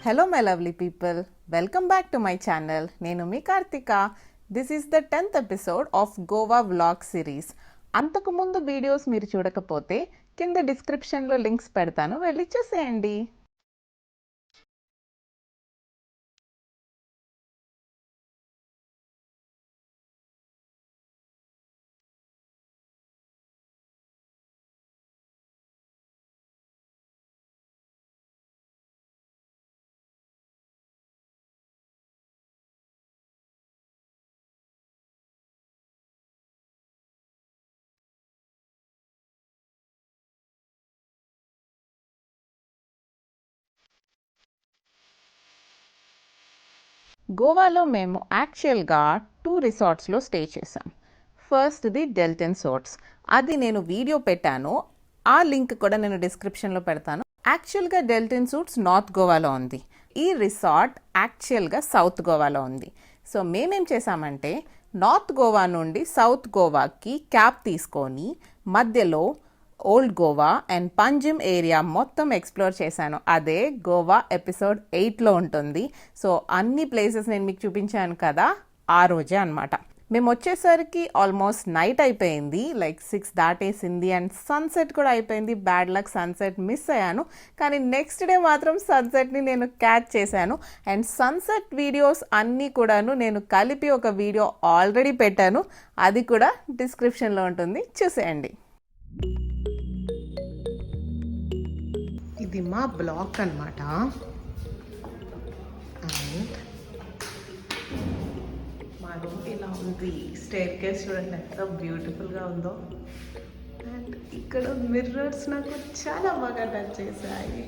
Hello my lovely people, welcome back to my channel. Nenu mi Karthika. This is the 10th episode of Goa vlog series. అంతకు ముందు videos మీరు చూడకపోతే కింద డిస్క్రిప్షన్లో links పెడతాను, వెళ్ళి చూసేయండి. గోవాలో మేము యాక్చువల్గా 2 రిసార్ట్స్లో స్టే చేసాం. ఫస్ట్ది డెల్టన్ సోర్ట్స్, అది నేను వీడియో పెట్టాను, ఆ లింక్ కూడా నేను డిస్క్రిప్షన్లో పెడతాను. యాక్చువల్గా డెల్టన్ సూట్స్ నార్త్ గోవాలో ఉంది, ఈ రిసార్ట్ యాక్చువల్గా సౌత్ గోవాలో ఉంది. సో మేమేం చేసామంటే నార్త్ గోవా నుండి సౌత్ గోవాకి క్యాబ్ తీసుకొని మధ్యలో old Goa and Panjim area మొత్తం ఎక్స్ప్లోర్ చేశాను. అదే గోవా ఎపిసోడ్ 8లో ఉంటుంది. సో అన్ని ప్లేసెస్ నేను మీకు చూపించాను కదా, ఆ రోజే అనమాట. మేము వచ్చేసరికి ఆల్మోస్ట్ నైట్ అయిపోయింది, లైక్ 6 దాటేసింది అండ్ సన్సెట్ కూడా అయిపోయింది. బ్యాడ్ లక్, సన్సెట్ మిస్ అయ్యాను, కానీ నెక్స్ట్ డే మాత్రం సన్సెట్ని నేను క్యాచ్ చేశాను. అండ్ సన్సెట్ వీడియోస్ అన్నీ కూడాను నేను కలిపి ఒక వీడియో ఆల్రెడీ పెట్టాను, అది కూడా డిస్క్రిప్షన్లో ఉంటుంది, చూసేయండి. ఇది మా బ్లాక్ అనమాట. అండ్ మా రూమ్ ఇలా ఉంది. స్టేర్ కేస్ చూడండి ఎంత బ్యూటిఫుల్గా ఉందో. అండ్ ఇక్కడ మిర్రర్స్ నాకు చాలా బాగా టచ్ చేశాయి.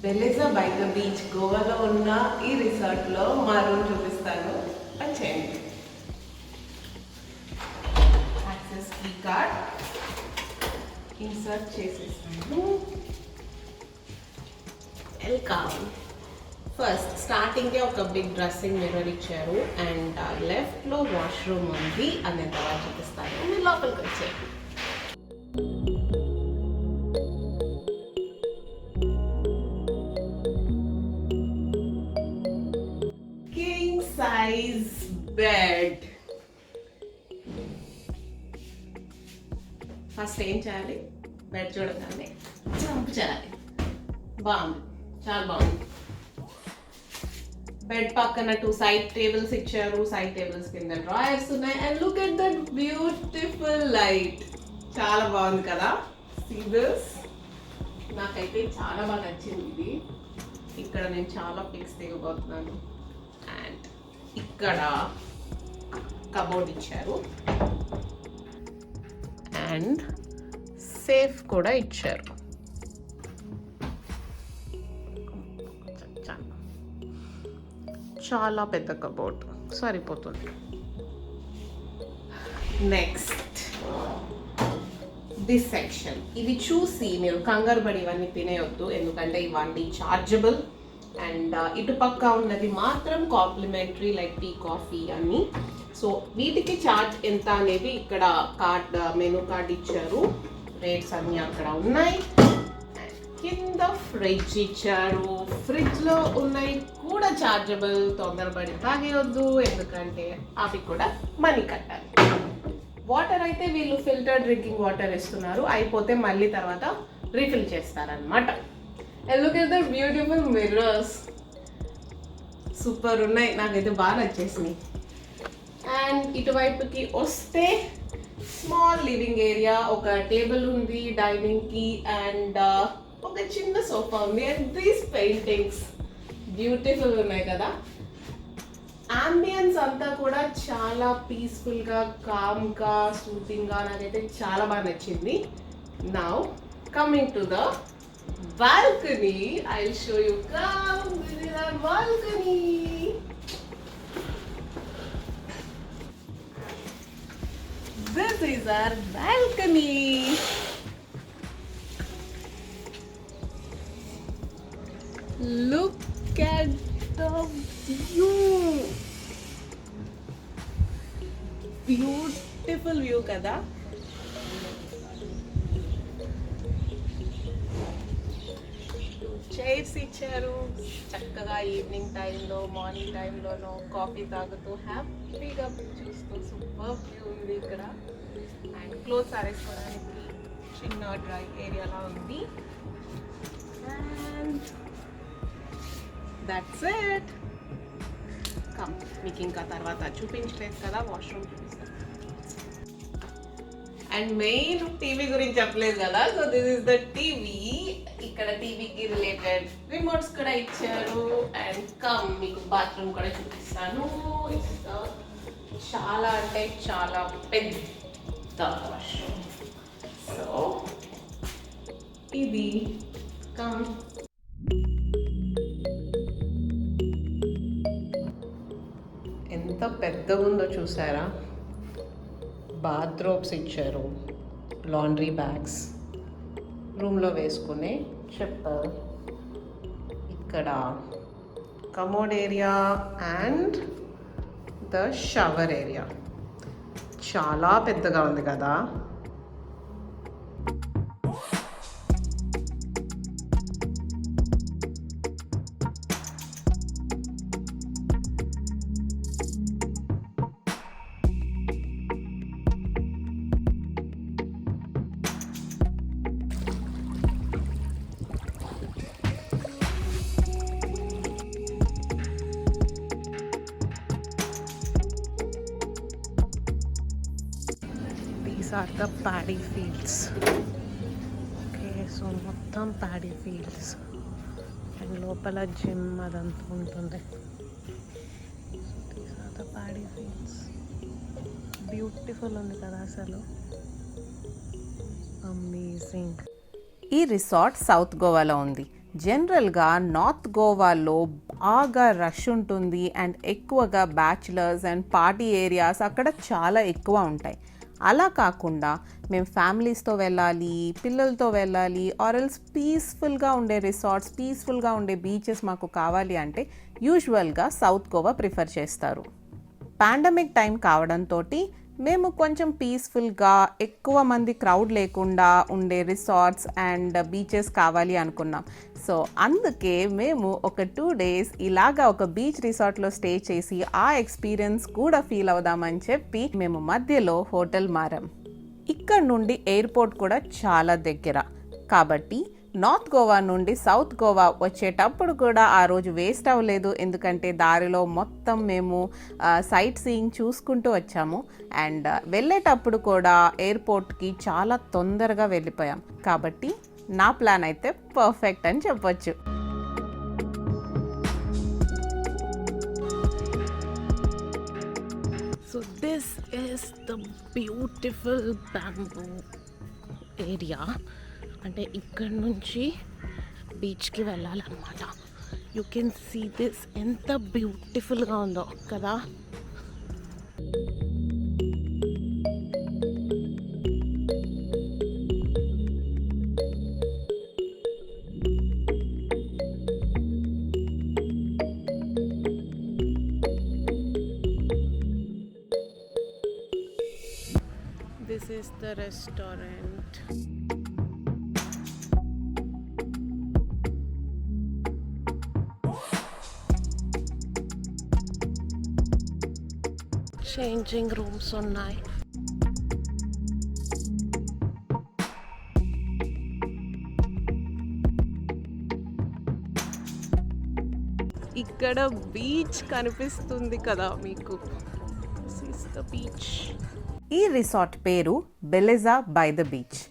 వెలిజా బై ద బీచ్, గోవాలో ఉన్న ఈ రిసార్ట్లో మా రూమ్ చూపిస్తాను, వచ్చేయండి. యాక్సెస్ కీ కార్డ్ ఇన్సర్ట్ చేసేస్తాను. వెల్కమ్. ఫస్ట్ స్టార్టింగ్కే ఒక బిగ్ డ్రెస్సింగ్ మిర్రర్ ఇచ్చారు అండ్ లెఫ్ట్లో వాష్రూమ్ ఉంది, అనే తర్వాత చూపిస్తాను. మీరు లోపలికి వచ్చేయండి. Size bed. ఫస్ట్ ఏం చేయాలి, బెడ్ చూడగానే జంప్ చేయాలి. బాగుంది, చాలా బాగుంది. బెడ్ పక్కన 2 సైడ్ టేబుల్స్ ఇచ్చారు, సైడ్ టేబుల్స్ కింద డ్రాయర్స్ ఉన్నాయి. And look at that beautiful light, చాలా బాగుంది కదా. సీ దిస్, నాకైతే చాలా బాగా నచ్చింది ఇది. ఇక్కడ నేను చాలా పిక్స్ దిగబోతున్నాను. అండ్ ఇక్కడ కబోర్డ్ ఇచ్చారు అండ్ సేఫ్ కూడా ఇచ్చారు. చాలా పెద్ద కబోర్డ్, సరిపోతుంది. నెక్స్ట్ దిస్ సెక్షన్, ఇవి చూసి మీరు కంగారు పడి ఇవన్నీ తినేయొద్దు, ఎందుకంటే ఇవన్నీ చార్జబుల్. అండ్ ఇటుపక్క ఉన్నది మాత్రం కాంప్లిమెంటరీ, లైక్ టీ, కాఫీ అన్నీ. సో వీటికి ఛార్జ్ ఎంత అనేది ఇక్కడ కార్డ్, మెనూ కార్డ్ ఇచ్చారు, రేట్స్ అన్నీ అక్కడ ఉన్నాయి. కింద ఫ్రిడ్జ్ ఇచ్చారు, ఫ్రిడ్జ్లో ఉన్నాయి కూడా చార్జబుల్. తొందరపడి తాగేయొద్దు, ఎందుకంటే అవి కూడా మనీ కట్టాలి. వాటర్ అయితే వీళ్ళు ఫిల్టర్ డ్రింకింగ్ వాటర్ ఇస్తున్నారు, అయిపోతే మళ్ళీ తర్వాత రీఫిల్ చేస్తారనమాట. And look at the beautiful mirrors, super ఉన్నాయి, నాకైతే బాగా నచ్చేసినాయి. అండ్ ఇటువైపుకి వస్తే స్మాల్ లివింగ్ ఏరియా, ఒక టేబుల్ ఉంది డైనింగ్కి అండ్ ఒక చిన్న సోఫా ఉంది. అండ్ దీస్ పెయింటింగ్స్ బ్యూటిఫుల్ ఉన్నాయి కదా. అంబియన్స్ అంతా కూడా చాలా పీస్ఫుల్గా, కామ్గా, సూతింగ్గా, నాకైతే చాలా బాగా నచ్చింది. Now coming to the balcony, I'll show you. Come, this is our balcony. This is our balcony. Look at the view. Beautiful view kada. Chairs ఇచ్చారు, చక్కగా ఈవినింగ్ టైంలో మార్నింగ్ టైంలోనో కాఫీ తాగుతూ హ్యాపీగా చూస్తూ సూపర్ వ్యూ ఉంది ఇక్కడ. అండ్ క్లోత్స్ ఆరేసుకోవడానికి చిన్న dry ఏరియాలా ఉంది. And that's it. కమ్, మీకు ఇంకా తర్వాత చూపించలేదు కదా, వాష్రూమ్ చూపిస్తాను. అండ్ మెయిన్ టీవీ గురించి చెప్పలేదు కదా, so this is the TV. ఇక్కడ టీవీకి రిలేటెడ్ రిమోట్స్ కూడా ఇచ్చారు. అండ్ కమ్, మీకు బాత్రూమ్ కూడా చూపిస్తాను. చాలా అంటే చాలా పెద్ద వాష్రూమ్. సో ఇది కమ్. ఎంత పెద్దగా ఉందో చూసారా? బాత్రోబ్స్ ఇచ్చారు, లాండ్రీ బ్యాగ్స్, రూమ్లో వేసుకునే చెప్పర్, ఇక్కడ commode area and the shower area. చాలా పెద్దగా ఉంది కదా. These are the paddy fields. Okay, so మొత్తం paddy fields అండ్ లోపల జిమ్ అదంతా ఉంటుంది. So these are the paddy fields. Beautiful ఉంది కదా అసలు, అమేజింగ్. ఈ రిసార్ట్ సౌత్ గోవాలో ఉంది. జనరల్గా నార్త్ గోవాలో బాగా రష్ ఉంటుంది అండ్ ఎక్కువగా బ్యాచులర్స్ అండ్ పార్టీ ఏరియాస్ అక్కడ చాలా ఎక్కువ ఉంటాయి. అలా కాకుండా మేము ఫ్యామిలీస్తో వెళ్ళాలి, పిల్లలతో వెళ్ళాలి, ఆర్ఎల్స్ పీస్ఫుల్గా ఉండే రిసార్ట్స్, పీస్ఫుల్గా ఉండే బీచెస్ మాకు కావాలి అంటే యూజువల్గా సౌత్ గోవా ప్రిఫర్ చేస్తారు. పాండమిక్ టైం కావడంతో మేము కొంచెం పీస్ఫుల్గా ఎక్కువ మంది క్రౌడ్ లేకుండా ఉండే రిసార్ట్స్ అండ్ బీచెస్ కావాలి అనుకున్నాం. సో అందుకే మేము ఒక 2 days ఇలాగా ఒక బీచ్ రిసార్ట్లో స్టే చేసి ఆ ఎక్స్పీరియన్స్ కూడా ఫీల్ అవుదామని చెప్పి మేము మధ్యలో హోటల్ మారాం. ఇక్కడ నుండి ఎయిర్పోర్ట్ కూడా చాలా దగ్గర కాబట్టి నార్త్ గోవా నుండి సౌత్ గోవా వచ్చేటప్పుడు కూడా ఆ రోజు వేస్ట్ అవ్వలేదు. ఎందుకంటే దారిలో మొత్తం మేము సైట్ సీయింగ్ చూసుకుంటూ వచ్చాము అండ్ వెళ్ళేటప్పుడు కూడా ఎయిర్పోర్ట్కి చాలా తొందరగా వెళ్ళిపోయాం. కాబట్టి నా ప్లాన్ అయితే పర్ఫెక్ట్ అని చెప్పొచ్చు. So this is the beautiful bamboo area. అంటే ఇక్కడ నుంచి బీచ్కి వెళ్ళాలన్నమాట. యూ కెన్ సీ దిస్, ఎంత బ్యూటిఫుల్గా ఉందో కదా. This is the restaurant. Changing rooms ఉన్నాయి. ఇక్కడ బీచ్ కనిపిస్తుంది కదా మీకు. This is the beach. ఈ రిసార్ట్ పేరు బెలెజా బై ద బీచ్.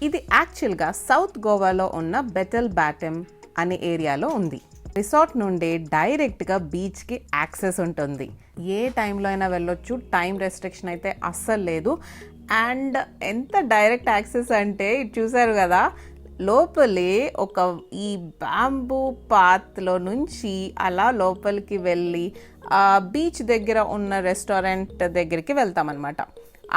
ఇది యాక్చువల్గా సౌత్ గోవాలో ఉన్న బెటల్ బాటమ్ అనే ఏరియాలో ఉంది. రిసార్ట్ నుండి డైరెక్ట్గా బీచ్కి యాక్సెస్ ఉంటుంది. ఏ టైంలో అయినా వెళ్ళొచ్చు, టైం రెస్ట్రిక్షన్ అయితే అస్సలు లేదు. అండ్ ఎంత డైరెక్ట్ యాక్సెస్ అంటే చూసారు కదా, లోపలే ఒక ఈ బ్యాంబూ పాత్లో నుంచి అలా లోపలికి వెళ్ళి బీచ్ దగ్గర ఉన్న రెస్టారెంట్ దగ్గరికి వెళ్తామన్నమాట.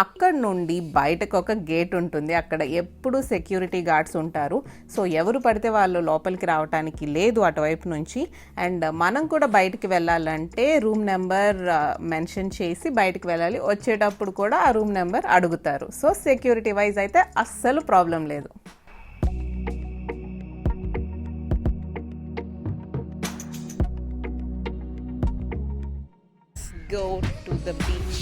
అక్కడ నుండి బయటకు ఒక గేట్ ఉంటుంది. అక్కడ ఎప్పుడు సెక్యూరిటీ గార్డ్స్ ఉంటారు. సో ఎవరు పడితే వాళ్ళు లోపలికి రావడానికి లేదు అటువైపు నుంచి. అండ్ మనం కూడా బయటికి వెళ్ళాలంటే రూమ్ నెంబర్ మెన్షన్ చేసి బయటికి వెళ్ళాలి. వచ్చేటప్పుడు కూడా ఆ రూమ్ నెంబర్ అడుగుతారు. సో సెక్యూరిటీ వైజ్ అయితే అస్సలు ప్రాబ్లం లేదు. Go to the beach.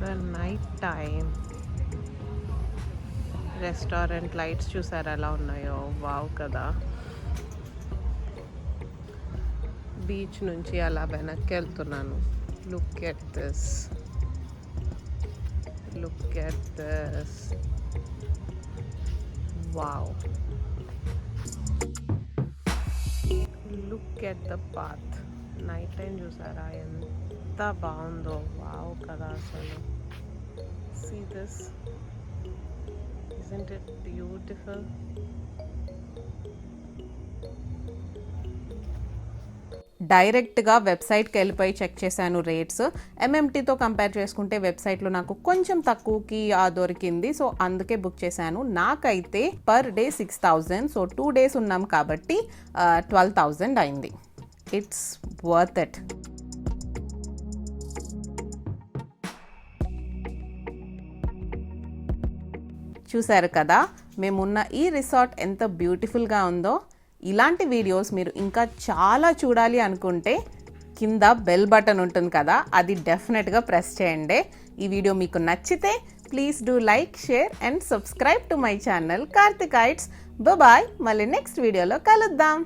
The night time restaurant lights చూసారా ఎలా ఉన్నాయో, వావ్ కదా. బీచ్ నుంచి అలా వెనక్కి వెళ్తున్నాను. Look at this, look at this, wow. Look at the path. Night time చూసారా ఎంత బాగుందో, వావ్ కదా అసలు. See this, isn't it beautiful? డైరెక్ట్గా వెబ్సైట్కి వెళ్ళిపోయి చెక్ చేశాను రేట్స్. ఎంఎంటీతో కంపేర్ చేసుకుంటే వెబ్సైట్లో నాకు కొంచెం తక్కువకి దొరికింది. సో అందుకే బుక్ చేశాను. నాకైతే పర్ డే 6,000. సో 2 days ఉన్నాం కాబట్టి 12,000 అయింది. It's worth it. చూశారు కదా మేమున్న ఈ రిసార్ట్ ఎంత బ్యూటిఫుల్గా ఉందో. ఇలాంటి వీడియోస్ మీరు ఇంకా చాలా చూడాలి అనుకుంటే కింద బెల్ బటన్ ఉంటుంది కదా, అది డెఫినెట్గా ప్రెస్ చేయండి. ఈ వీడియో మీకు నచ్చితే please do like, share and subscribe to my channel Karthikites. Bye. మళ్ళీ నెక్స్ట్ వీడియోలో కలుద్దాం.